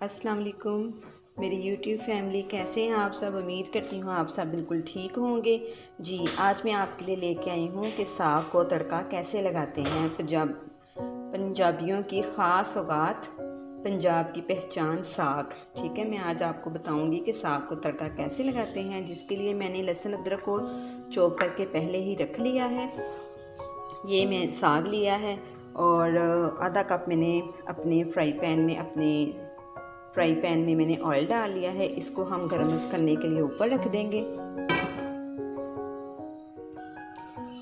अस्सलाम वालेकुम मेरी यूट्यूब फैमिली, कैसे हैं आप सब। उम्मीद करती हूँ आप सब बिल्कुल ठीक होंगे। जी, आज मैं आपके लिए लेके आई हूँ कि साग को तड़का कैसे लगाते हैं। पंजाबियों की ख़ास सौगात, पंजाब की पहचान साग। ठीक है, मैं आज आपको बताऊँगी कि साग को तड़का कैसे लगाते हैं। जिसके लिए मैंने लहसुन अदरक को चॉप करके पहले ही रख लिया है। ये मैं साग लिया है और आधा कप मैंने अपने फ्राई पैन में मैंने ऑयल डाल लिया है। इसको हम गर्म करने के लिए ऊपर रख देंगे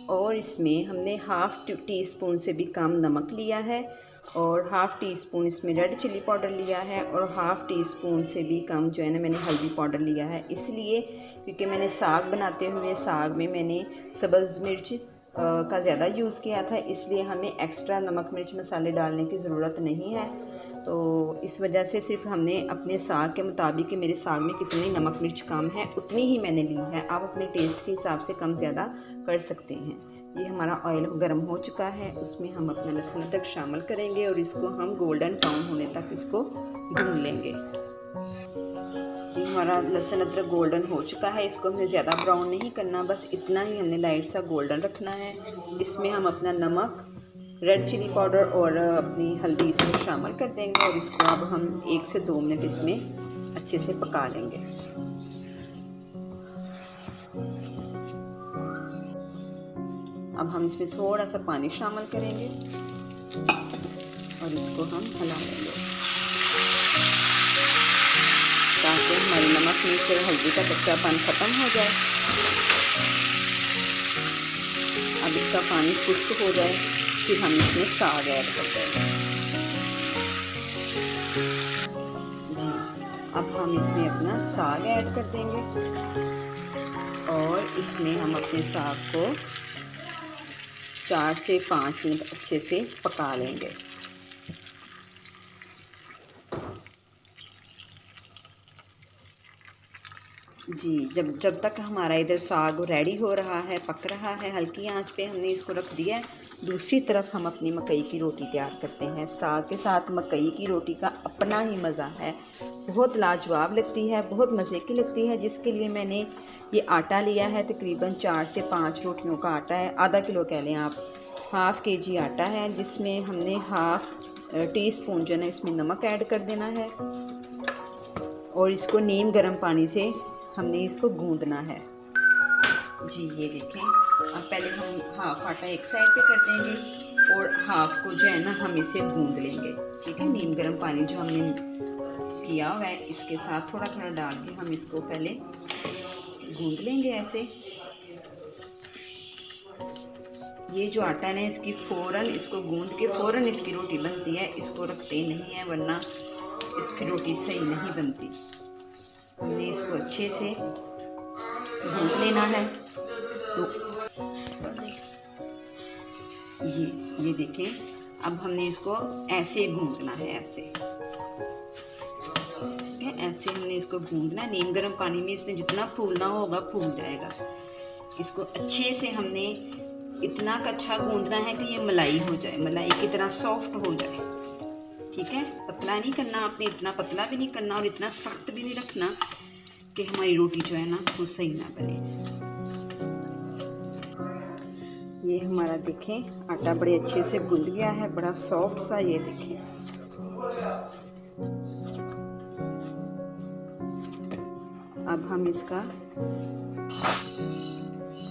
और इसमें हमने हाफ़ टी स्पून से भी कम नमक लिया है और हाफ़ टी स्पून इसमें रेड चिली पाउडर लिया है और हाफ़ टी स्पून से भी कम जो है ना मैंने हल्दी पाउडर लिया है। इसलिए क्योंकि मैंने साग बनाते हुए साग में मैंने सब्ज़ मिर्च का ज़्यादा यूज़ किया था, इसलिए हमें एक्स्ट्रा नमक मिर्च मसाले डालने की ज़रूरत नहीं है। तो इस वजह से सिर्फ हमने अपने साग के मुताबिक कि मेरे साग में कितनी नमक मिर्च कम है उतनी ही मैंने ली है। आप अपने टेस्ट के हिसाब से कम ज़्यादा कर सकते हैं। ये हमारा ऑयल गर्म हो चुका है, उसमें हम अपना लहसुन अदरक शामिल करेंगे और इसको हम गोल्डन ब्राउन होने तक इसको भून लेंगे। जी, हमारा लहसुन अदरक गोल्डन हो चुका है। इसको हमने ज़्यादा ब्राउन नहीं करना, बस इतना ही हमने लाइट सा गोल्डन रखना है। इसमें हम अपना नमक, रेड चिली पाउडर और अपनी हल्दी इसमें शामिल कर देंगे और इसको अब हम 1 से 2 मिनट इसमें अच्छे से पका लेंगे। अब हम इसमें थोड़ा सा पानी शामिल करेंगे और इसको हम हिला लेंगे ताकि हमारी नमक मिर्च और हल्दी का कच्चापन ख़त्म हो जाए। अब इसका पानी खुश्क हो जाए फिर हम इसमें साग ऐड कर देंगे। जी, अब हम इसमें अपना साग ऐड कर देंगे और इसमें हम अपने साग को 4 से 5 मिनट अच्छे से पका लेंगे। जी, जब तक हमारा इधर साग रेडी हो रहा है, पक रहा है, हल्की आंच पे हमने इसको रख दिया है। दूसरी तरफ हम अपनी मकई की रोटी तैयार करते हैं। साग के साथ मकई की रोटी का अपना ही मज़ा है, बहुत लाजवाब लगती है, बहुत मज़े की लगती है। जिसके लिए मैंने ये आटा लिया है, तकरीबन 4 से 5 रोटियों का आटा है, आधा किलो कह लें आप। हाफ़ केजी आटा है जिसमें हमने हाफ़ टी स्पून जो है ना इसमें नमक ऐड कर देना है और इसको नीम गर्म पानी से हमने इसको गूंदना है। जी, ये देखें, अब पहले हम हाफ़ आटा एक साइड पे कर देंगे और हाफ़ को जो है ना हम इसे गूंद लेंगे। ठीक है, नीम गर्म पानी जो हमने किया हुआ है इसके साथ थोड़ा थोड़ा डाल के हम इसको पहले गूंद लेंगे ऐसे। ये जो आटा है इसकी फ़ौरन इसको गूंद के फ़ौरन इसकी रोटी बनती है, इसको रखते नहीं है वरना इसकी रोटी सही नहीं बनती। हमने इसको अच्छे से गूंद लेना है। तो ये देखें, अब हमने इसको ऐसे गूंदना है, ऐसे। ठीक है, ऐसे हमने इसको गूंदना है। नीम गर्म पानी में इसने जितना फूलना होगा फूल जाएगा। इसको अच्छे से हमने इतना कच्चा गूंदना है कि ये मलाई हो जाए, मलाई की तरह सॉफ्ट हो जाए। ठीक है, पतला नहीं करना आपने, इतना पतला भी नहीं करना और इतना सख्त भी नहीं रखना कि हमारी रोटी जो है ना वो सही ना बने। ये हमारा देखें आटा बड़े अच्छे से गूंद गया है, बड़ा सॉफ्ट सा। ये देखें,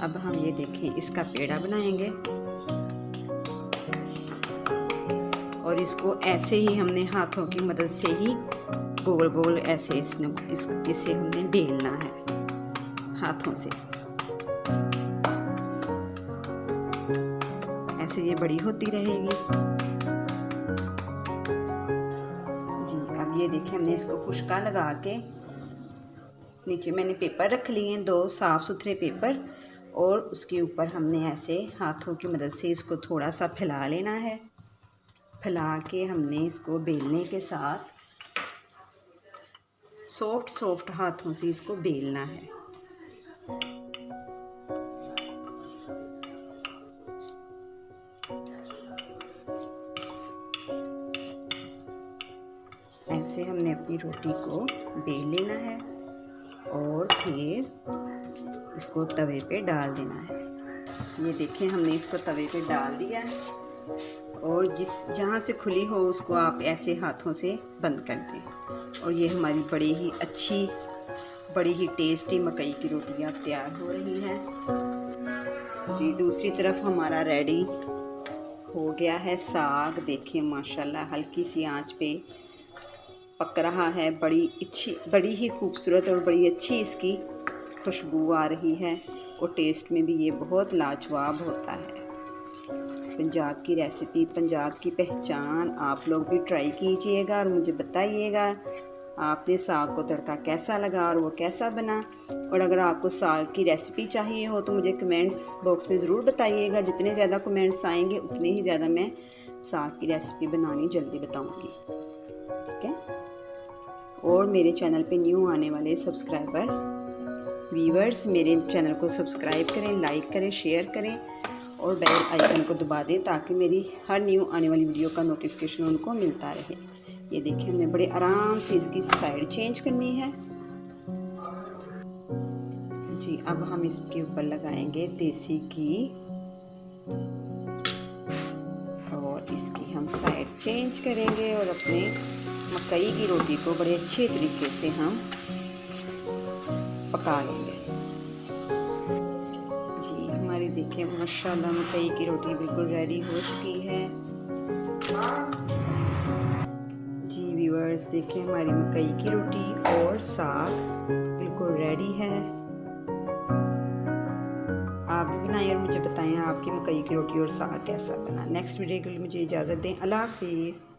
अब हम ये देखें इसका पेड़ा बनाएंगे और इसको ऐसे ही हमने हाथों की मदद से ही गोल गोल ऐसे इसे हमने बेलना है हाथों से। ऐसे ये बड़ी होती रहेगी। जी, अब ये देखिए हमने इसको खुशका लगा के नीचे मैंने पेपर रख लिए हैं, 2 साफ़ सुथरे पेपर, और उसके ऊपर हमने ऐसे हाथों की मदद से इसको थोड़ा सा फैला लेना है। फैला के हमने इसको बेलने के साथ सॉफ्ट हाथों से इसको बेलना है। ऐसे हमने अपनी रोटी को बेल लेना है और फिर इसको तवे पे डाल देना है। ये देखें, हमने इसको तवे पे डाल दिया और जहाँ से खुली हो उसको आप ऐसे हाथों से बंद कर दें और ये हमारी बड़ी ही टेस्टी मकई की रोटियाँ तैयार हो रही हैं जी। दूसरी तरफ हमारा रेडी हो गया है साग। देखिए माशाल्लाह हल्की सी आंच पे पक रहा है। बड़ी ही खूबसूरत और बड़ी अच्छी इसकी खुशबू आ रही है और टेस्ट में भी ये बहुत लाजवाब होता है। पंजाब की रेसिपी, पंजाब की पहचान, आप लोग भी ट्राई कीजिएगा और मुझे बताइएगा आपने साग को तड़का कैसा लगा और वो कैसा बना। और अगर आपको साग की रेसिपी चाहिए हो तो मुझे कमेंट्स बॉक्स में ज़रूर बताइएगा। जितने ज़्यादा कमेंट्स आएंगे उतने ही ज़्यादा मैं साग की रेसिपी बनानी जल्दी बताऊंगी, ठीक है। और मेरे चैनल पे न्यू आने वाले सब्सक्राइबर व्यूअर्स मेरे चैनल को सब्सक्राइब करें, लाइक करें, शेयर करें और बेल आइकन को दबा दें ताकि मेरी हर न्यू आने वाली वीडियो का नोटिफिकेशन उनको मिलता रहे। ये देखिए हमने बड़े आराम से इसकी साइड चेंज करनी है जी। अब हम इसके ऊपर लगाएंगे देसी घी और इसकी हम साइड चेंज करेंगे और अपने मकई की रोटी को बड़े अच्छे तरीके से हम पका लेंगे जी। हमारी देखिए माशाल्लाह मकई की रोटी बिल्कुल रेडी हो चुकी है जी। व्यूअर्स देखिए हमारी मकई की रोटी और साग बिल्कुल रेडी है। आप भी बनाएं और मुझे बताएं आपकी मकई की रोटी और साग कैसा बना। नेक्स्ट वीडियो के लिए मुझे इजाज़त दें। अल्लाह हाफिज़।